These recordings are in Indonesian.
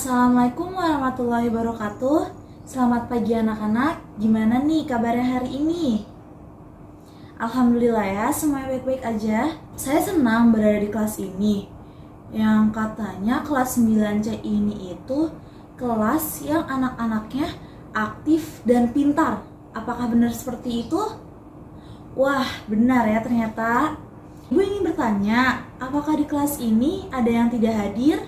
Assalamualaikum warahmatullahi wabarakatuh. Selamat pagi anak-anak. Gimana nih kabarnya hari ini? Alhamdulillah ya, semuanya baik-baik aja. Saya senang berada di kelas ini. Yang katanya kelas 9C ini itu kelas yang anak-anaknya aktif dan pintar. Apakah benar seperti itu? Wah, benar ya ternyata. Ibu ingin bertanya, apakah di kelas ini ada yang tidak hadir?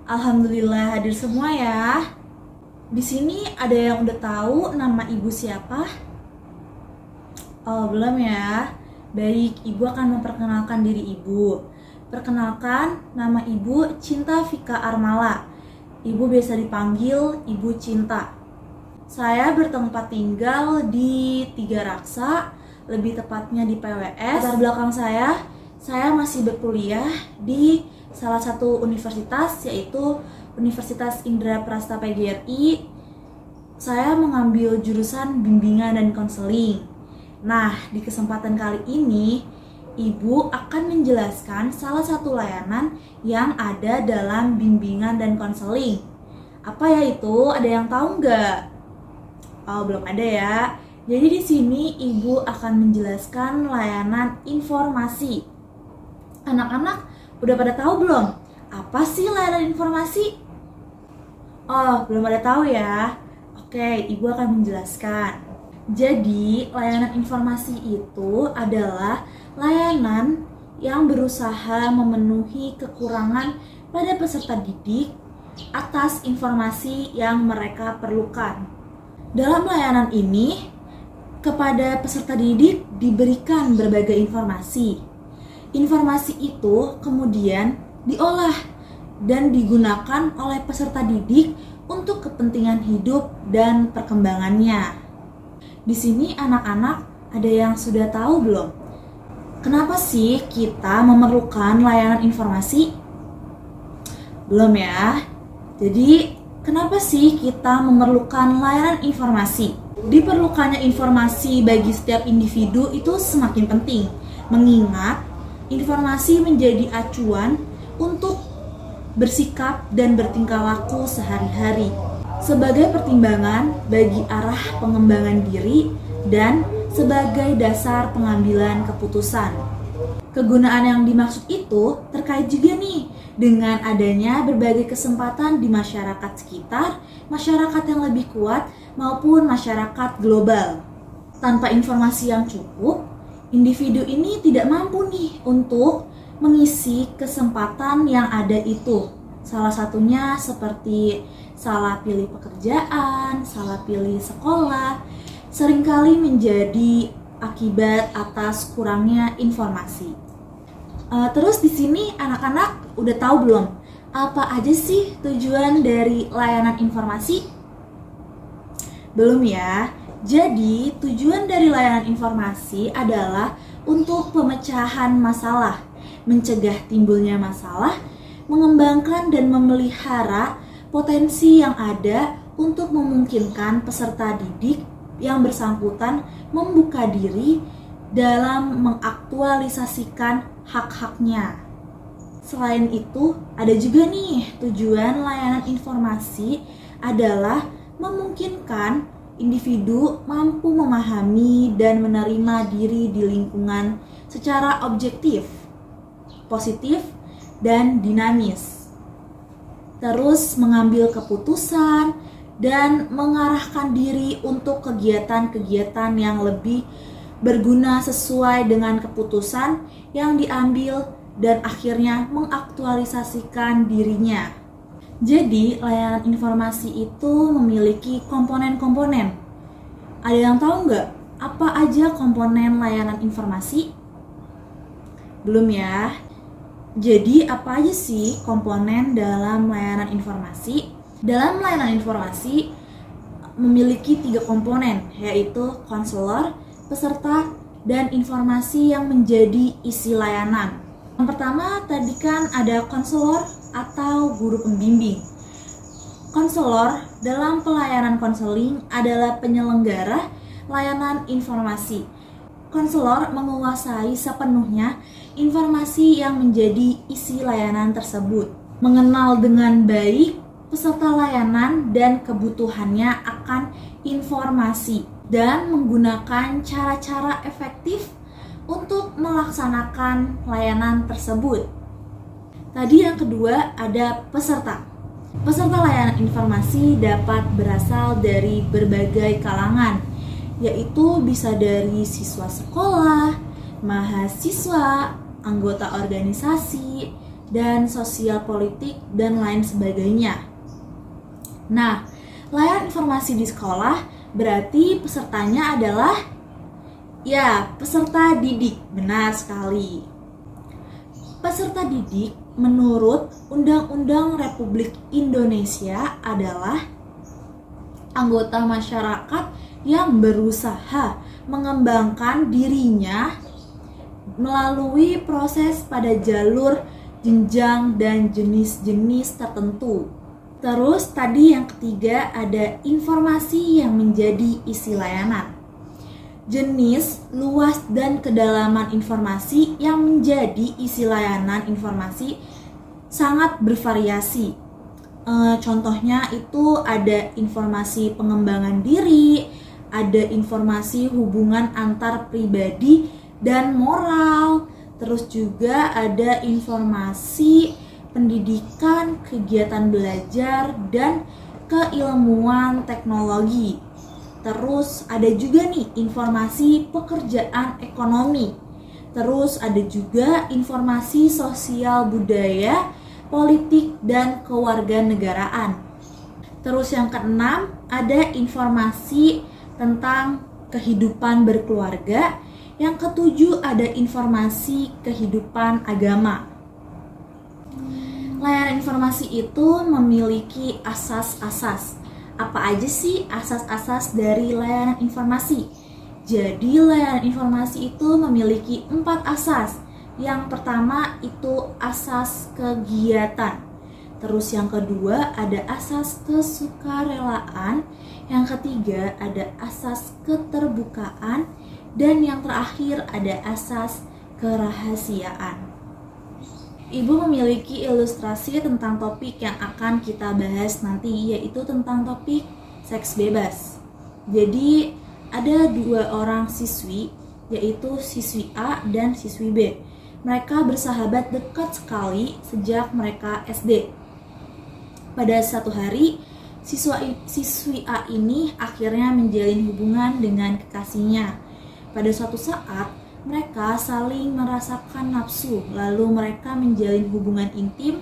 Alhamdulillah hadir semua ya. Di sini ada yang udah tahu nama ibu siapa? Oh, belum ya. Baik, ibu akan memperkenalkan diri ibu. Perkenalkan, nama ibu Cinta Vika Armala. Ibu biasa dipanggil Ibu Cinta. Saya bertempat tinggal di Tiga Raksa, lebih tepatnya di PWS. Latar belakang saya masih berkuliah di salah satu universitas, yaitu Universitas Indraprasta PGRI. Saya mengambil jurusan bimbingan dan konseling. Nah, di kesempatan kali ini, Ibu akan menjelaskan salah satu layanan yang ada dalam bimbingan dan konseling. Apa ya itu? Ada yang tahu nggak? Oh, belum ada ya. Jadi di sini Ibu akan menjelaskan layanan informasi. Anak-anak udah pada tahu belum? Apa sih layanan informasi? Oh, belum pada tahu ya? Oke, Ibu akan menjelaskan. Jadi, layanan informasi itu adalah layanan yang berusaha memenuhi kekurangan pada peserta didik atas informasi yang mereka perlukan. Dalam layanan ini, kepada peserta didik diberikan berbagai informasi. Informasi itu kemudian diolah dan digunakan oleh peserta didik untuk kepentingan hidup dan perkembangannya. Di sini anak-anak ada yang sudah tahu belum? Kenapa sih kita memerlukan layanan informasi? Belum ya? Jadi, kenapa sih kita memerlukan layanan informasi? Diperlukannya informasi bagi setiap individu itu semakin penting, mengingat informasi menjadi acuan untuk bersikap dan bertingkah laku sehari-hari sebagai pertimbangan bagi arah pengembangan diri dan sebagai dasar pengambilan keputusan. Kegunaan yang dimaksud itu terkait juga nih dengan adanya berbagai kesempatan di masyarakat sekitar, masyarakat yang lebih kuat maupun masyarakat global. Tanpa informasi yang cukup, individu ini tidak mampu nih untuk mengisi kesempatan yang ada itu. Salah satunya seperti salah pilih pekerjaan, salah pilih sekolah, seringkali menjadi akibat atas kurangnya informasi. Terus di sini anak-anak udah tahu belum apa aja sih tujuan dari layanan informasi? Belum ya? Jadi tujuan dari layanan informasi adalah untuk pemecahan masalah, mencegah timbulnya masalah, mengembangkan dan memelihara potensi yang ada untuk memungkinkan peserta didik yang bersangkutan membuka diri dalam mengaktualisasikan hak-haknya. Selain itu, ada juga nih tujuan layanan informasi adalah memungkinkan individu mampu memahami dan menerima diri di lingkungan secara objektif, positif, dan dinamis. Terus mengambil keputusan dan mengarahkan diri untuk kegiatan-kegiatan yang lebih berguna sesuai dengan keputusan yang diambil dan akhirnya mengaktualisasikan dirinya. Jadi, layanan informasi itu memiliki komponen-komponen. Ada yang tahu nggak apa aja komponen layanan informasi? Belum ya? Jadi, apa aja sih komponen dalam layanan informasi? Dalam layanan informasi memiliki 3 komponen, yaitu konselor, peserta, dan informasi yang menjadi isi layanan. Yang pertama tadi kan ada konselor atau guru pembimbing. Konselor dalam pelayanan konseling adalah penyelenggara layanan informasi. Konselor menguasai sepenuhnya informasi yang menjadi isi layanan tersebut. mengenal dengan baik peserta layanan dan kebutuhannya akan informasi, dan menggunakan cara-cara efektif untuk melaksanakan layanan tersebut. Tadi yang kedua ada peserta. Peserta layanan informasi dapat berasal dari berbagai kalangan, yaitu bisa dari siswa sekolah, mahasiswa, anggota organisasi, dan sosial politik, dan lain sebagainya. Nah, layanan informasi di sekolah berarti pesertanya adalah peserta didik. Benar sekali. Peserta didik menurut Undang-Undang Republik Indonesia adalah anggota masyarakat yang berusaha mengembangkan dirinya melalui proses pada jalur, jenjang, dan jenis-jenis tertentu. Terus tadi yang ketiga ada informasi yang menjadi isi layanan. Jenis, luas, dan kedalaman informasi yang menjadi isi layanan informasi sangat bervariasi. Contohnya itu ada informasi pengembangan diri, ada informasi hubungan antar pribadi dan moral, terus juga ada informasi pendidikan, kegiatan belajar, dan keilmuan teknologi. Terus ada juga nih informasi pekerjaan ekonomi. Terus ada juga informasi sosial budaya, politik, dan kewarganegaraan. Terus yang keenam ada informasi tentang kehidupan berkeluarga. Yang ketujuh ada informasi kehidupan agama. Layanan informasi itu memiliki asas-asas. Apa aja sih asas-asas dari layanan informasi? Jadi layanan informasi itu memiliki 4 asas. Yang pertama itu asas kegiatan. Terus yang kedua ada asas kesukarelaan. Yang ketiga ada asas keterbukaan. Dan yang terakhir ada asas kerahasiaan. Ibu memiliki ilustrasi tentang topik yang akan kita bahas nanti, yaitu tentang topik seks bebas. Jadi ada 2 orang siswi, yaitu siswi A dan siswi B. Mereka bersahabat dekat sekali sejak mereka SD. Pada satu hari, siswi A ini akhirnya menjalin hubungan dengan kekasihnya. Pada suatu saat, mereka saling merasakan nafsu, lalu mereka menjalin hubungan intim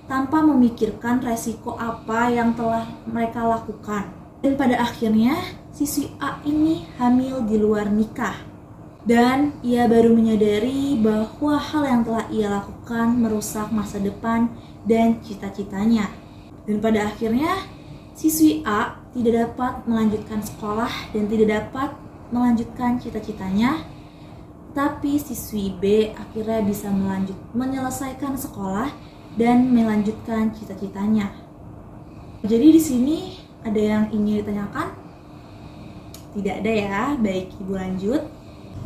tanpa memikirkan resiko apa yang telah mereka lakukan. Dan pada akhirnya, siswi A ini hamil di luar nikah. Dan ia baru menyadari bahwa hal yang telah ia lakukan merusak masa depan dan cita-citanya. Dan pada akhirnya, siswi A tidak dapat melanjutkan sekolah dan tidak dapat melanjutkan cita-citanya. Tapi siswi B akhirnya bisa menyelesaikan sekolah dan melanjutkan cita-citanya. Jadi di sini ada yang ingin ditanyakan? Tidak ada ya, baik Ibu lanjut.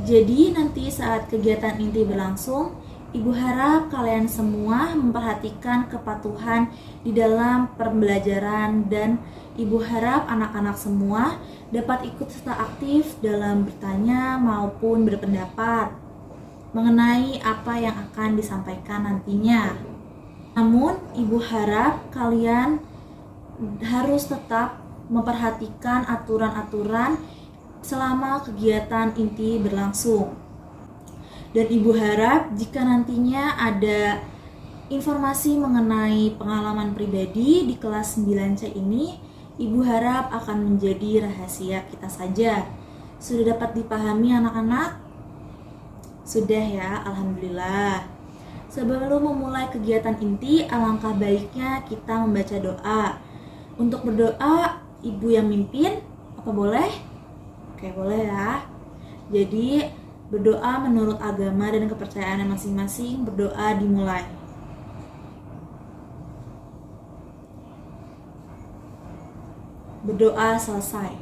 Jadi nanti saat kegiatan inti berlangsung, Ibu harap kalian semua memperhatikan kepatuhan di dalam pembelajaran, dan Ibu harap anak-anak semua dapat ikut serta aktif dalam bertanya maupun berpendapat mengenai apa yang akan disampaikan nantinya. Namun, Ibu harap kalian harus tetap memperhatikan aturan-aturan selama kegiatan inti berlangsung. Dan Ibu harap jika nantinya ada informasi mengenai pengalaman pribadi di kelas 9C ini, Ibu harap akan menjadi rahasia kita saja. Sudah dapat dipahami anak-anak? Sudah ya, alhamdulillah. Sebelum memulai kegiatan inti, alangkah baiknya kita membaca doa. Untuk berdoa, Ibu yang mimpin, apa boleh? Oke, boleh ya. Jadi, berdoa menurut agama dan kepercayaan masing-masing, berdoa dimulai. Berdoa selesai.